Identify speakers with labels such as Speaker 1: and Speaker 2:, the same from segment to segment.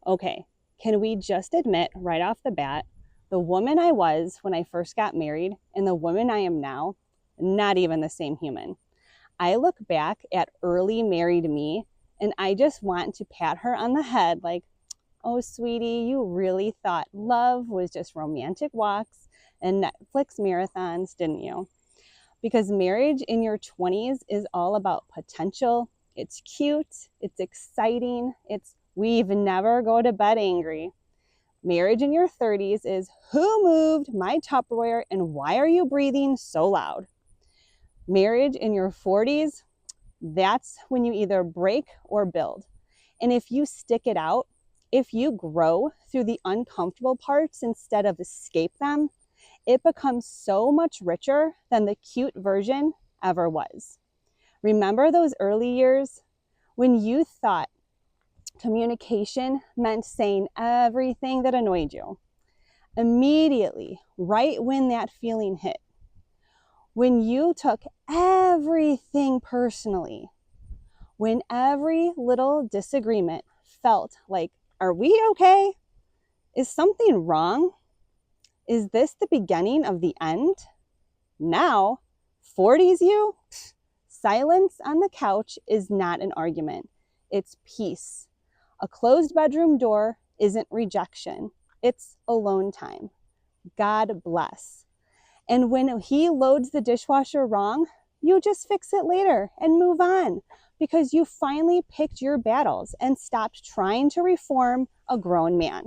Speaker 1: Okay, can we just admit right off the bat, the woman I was when I first got married and the woman I am now, not even the same human. I look back at early married me and I just want to pat her on the head like, oh, sweetie, you really thought love was just romantic walks and Netflix marathons, didn't you? Because marriage in your 20s is all about potential. It's cute, it's exciting, it's we've never go to bed angry. Marriage in your 30s is who moved my Tupperware and why are you breathing so loud? Marriage in your 40s, that's when you either break or build. And if you stick it out, if you grow through the uncomfortable parts instead of escape them, it becomes so much richer than the cute version ever was. Remember those early years when you thought communication meant saying everything that annoyed you? Immediately, right when that feeling hit, when you took everything personally, when every little disagreement felt like, are we okay? Is something wrong? Is this the beginning of the end? Now, 40s you? Silence on the couch is not an argument. It's peace. A closed bedroom door isn't rejection. It's alone time. God bless. And when he loads the dishwasher wrong, you just fix it later and move on because you finally picked your battles and stopped trying to reform a grown man.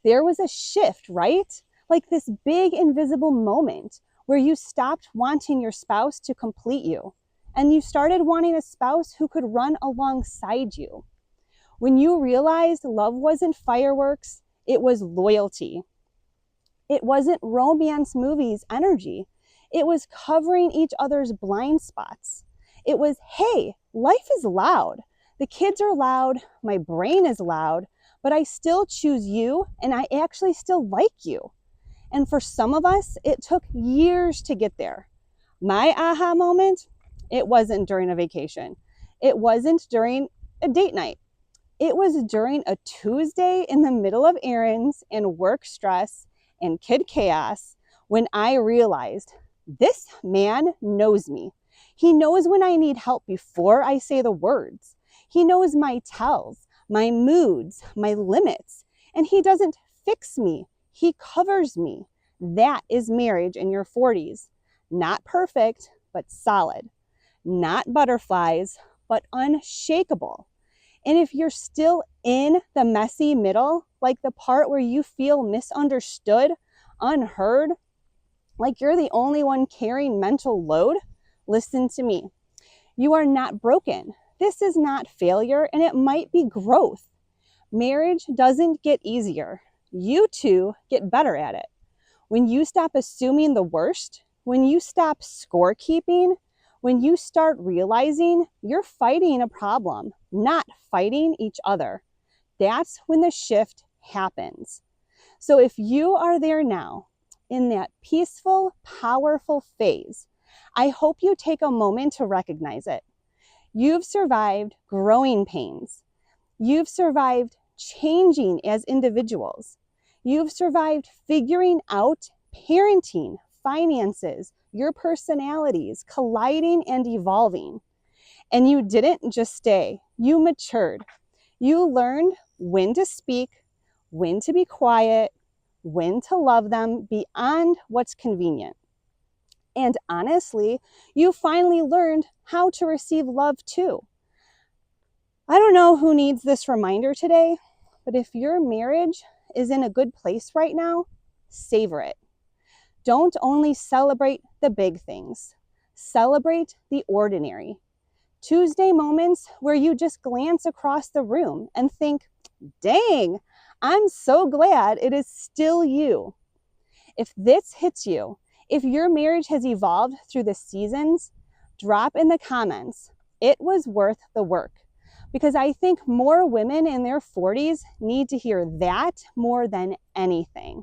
Speaker 1: There was a shift, right? Like this big invisible moment where you stopped wanting your spouse to complete you and you started wanting a spouse who could run alongside you. When you realized love wasn't fireworks, it was loyalty. It wasn't romance movies energy. It was covering each other's blind spots. It was, hey, life is loud. The kids are loud. My brain is loud, but I still choose you and I actually still like you. And for some of us, it took years to get there. My aha moment, it wasn't during a vacation. It wasn't during a date night. It was during a Tuesday in the middle of errands and work stress and kid chaos when I realized this man knows me. He knows when I need help before I say the words. He knows my tells, my moods, my limits, and he doesn't fix me. He covers me. That is marriage in your 40s. Not perfect, but solid. Not butterflies, but unshakable. And if you're still in the messy middle, like the part where you feel misunderstood, unheard, like you're the only one carrying mental load, listen to me. You are not broken. This is not failure, and it might be growth. Marriage doesn't get easier. You two get better at it. When you stop assuming the worst, when you stop scorekeeping, when you start realizing you're fighting a problem, not fighting each other, that's when the shift happens. So if you are there now in that peaceful, powerful phase, I hope you take a moment to recognize it. You've survived growing pains. You've survived changing as individuals. You've survived figuring out parenting, finances, your personalities, colliding and evolving. And you didn't just stay, you matured. You learned when to speak, when to be quiet, when to love them beyond what's convenient. And honestly, you finally learned how to receive love too. I don't know who needs this reminder today, but if your marriage is in a good place right now, savor it. Don't only celebrate the big things. Celebrate the ordinary. Tuesday moments where you just glance across the room and think, dang, I'm so glad it is still you. If this hits you, if your marriage has evolved through the seasons, drop in the comments, it was worth the work. Because I think more women in their 40s need to hear that more than anything.